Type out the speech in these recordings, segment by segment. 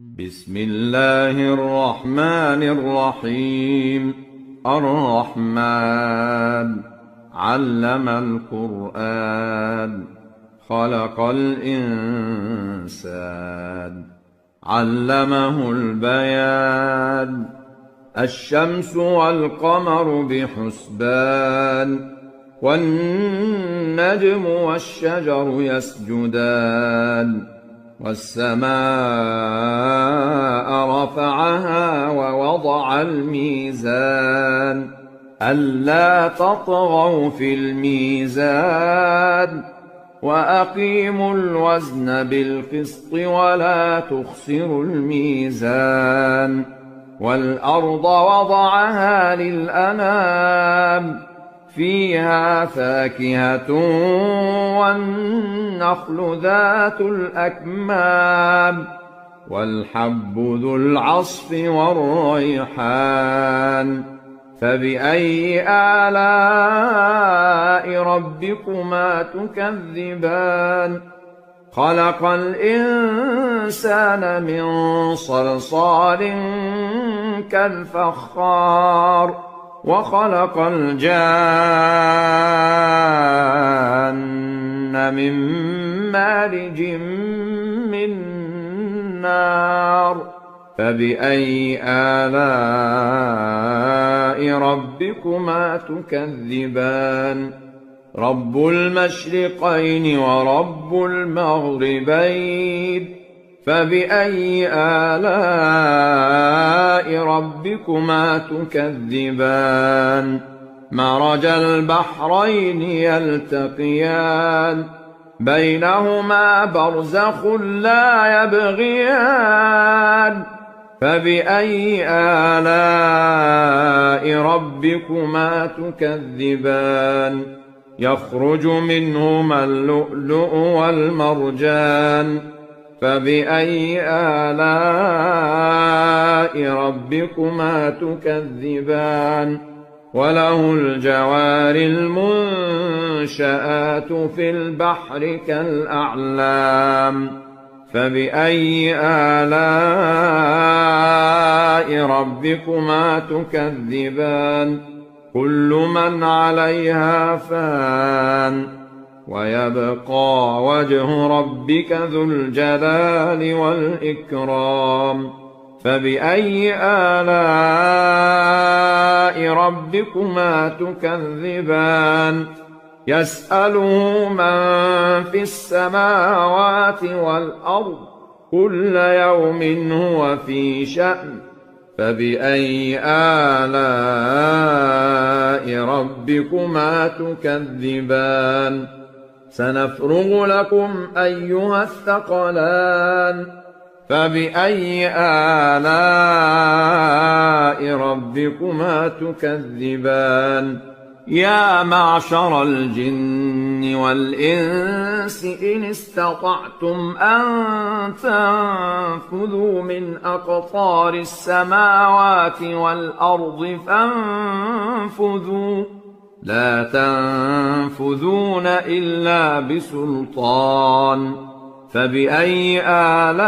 بسم الله الرحمن الرحيم. الرحمن علم القرآن خلق الإنسان علمه البيان. الشمس والقمر بحسبان والنجم والشجر يسجدان والسماء رفعها ووضع الميزان ألا تطغوا في الميزان وأقيموا الوزن بالقسط ولا تخسروا الميزان. والأرض وضعها للأنام فيها فاكهة والنخل ذات الأكمام والحب ذو العصف والريحان. فبأي آلاء ربكما تكذبان؟ خلق الإنسان من صلصال كالفخار وخلق الجان من مارج من نار. فبأي آلاء ربكما تكذبان؟ رب المشرقين ورب المغربين. فبأي آلاء ربكما تكذبان؟ مرج البحرين يلتقيان بينهما برزخ لا يبغيان. فبأي آلاء ربكما تكذبان؟ يخرج منهما اللؤلؤ والمرجان. فبأي آلاء ربكما تكذبان؟ وله الجوار المنشآت في البحر كالأعلام. فبأي آلاء ربكما تكذبان؟ كل من عليها فان ويبقى وجه ربك ذو الجلال والإكرام. فبأي آلاء ربكما تكذبان؟ يسأله من في السماوات والأرض كل يوم هو في شأن. فبأي آلاء ربكما تكذبان؟ سنفرغ لكم أيها الثقلان. فبأي آلاء ربكما تكذبان؟ يا معشر الجن والإنس إن استطعتم أن تنفذوا من أقطار السماوات والأرض فانفذوا لا تنفذون إلا بسلطان. فبأي آلاء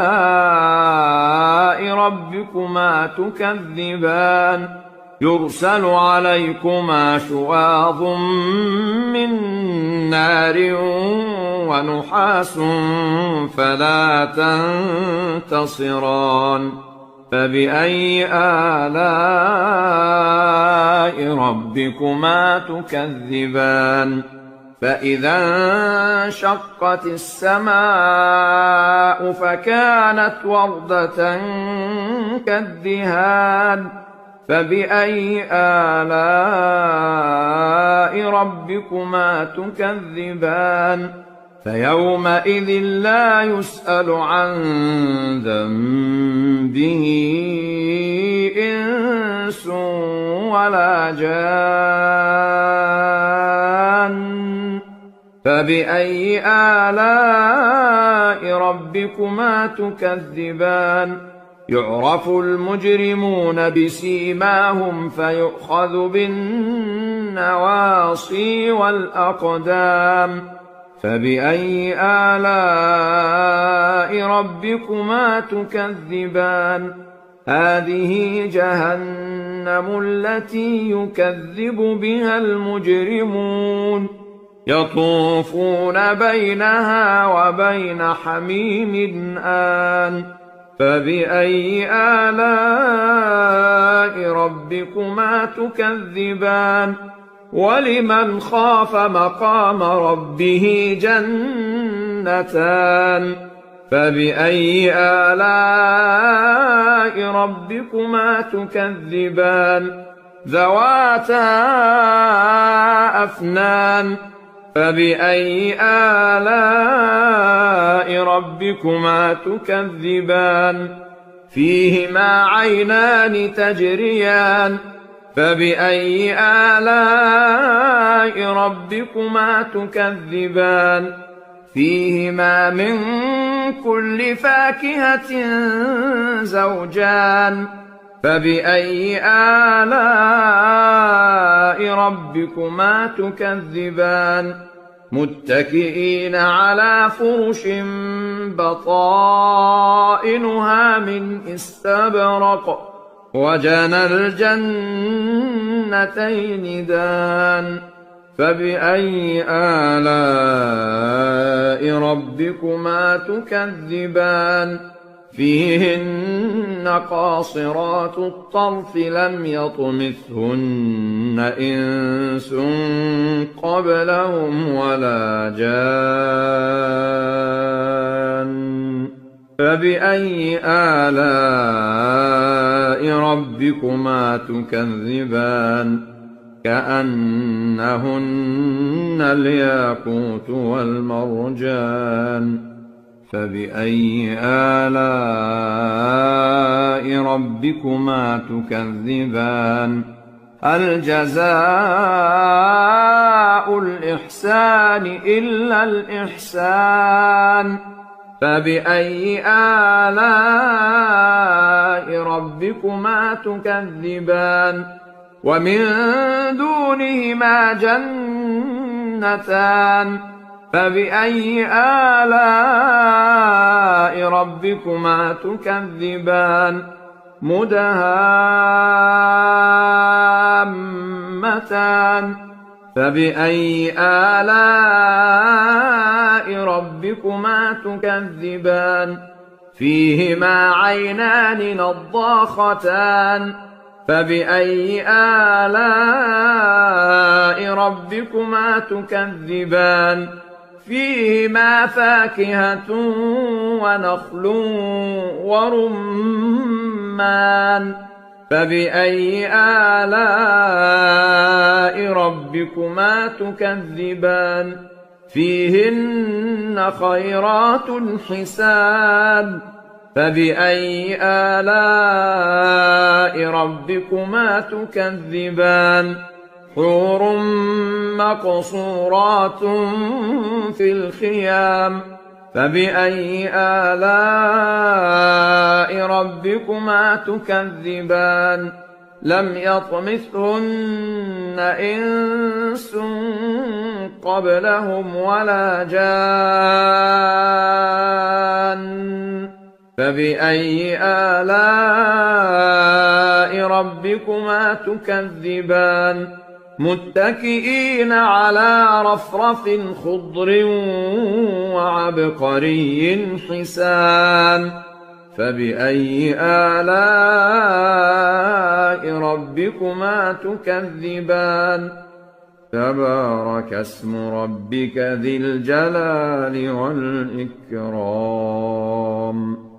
ربكما تكذبان؟ يرسل عليكما شواظ من نار ونحاس فلا تنتصران. فبأي آلاء ربكما تكذبان؟ فإذا انشقت السماء فكانت وردة كالدهان. فبأي آلاء ربكما تكذبان؟ فيومئذ لا يسأل عن ذنبه إنس ولا جان. فبأي آلاء ربكما تكذبان؟ يعرف المجرمون بسيماهم فيؤخذ بالنواصي والأقدام. فبأي آلاء ربكما تكذبان هذه جهنم التي يكذب بها المجرمون يطوفون بينها وبين حميم آن فبأي آلاء ربكما تكذبان ولمن خاف مقام ربه جنتان فبأي آلاء ربكما تكذبان ذواتا أفنان فبأي آلاء ربكما تكذبان فيهما عينان تجريان فبأي آلاء ربكما تكذبان فيهما من كل فاكهة زوجان فبأي آلاء ربكما تكذبان متكئين على فرش بطائنها من استبرق وجنى الجنتين دان فبأي آلاء ربكما تكذبان فيهن قاصرات الطرف لم يطمثهن إنس قبلهم ولا جان فبأي آلاء ربكما تكذبان كأنهن الياقوت والمرجان فبأي آلاء ربكما تكذبان هل جزاء الإحسان إلا الإحسان فبأي آلاء ربكما تكذبان ومن دونهما جنتان فبأي آلاء ربكما تكذبان مدهامتان فبأي آلاء ربكما تكذبان فيهما عينان نضاختان فبأي آلاء ربكما تكذبان فيهما فاكهة ونخل ورمان فبأي آلاء ربكما تكذبان فيهن خيرات حسان فبأي آلاء ربكما تكذبان حور مقصورات في الخيام فبأي آلاء ربكما تكذبان لم يطمثهن إنس قبلهم ولا جان فبأي آلاء ربكما تكذبان متكئين على رفرف خضر وعبقري حسان فبأي آلاء ربكما تكذبان تبارك اسم ربك ذي الجلال والإكرام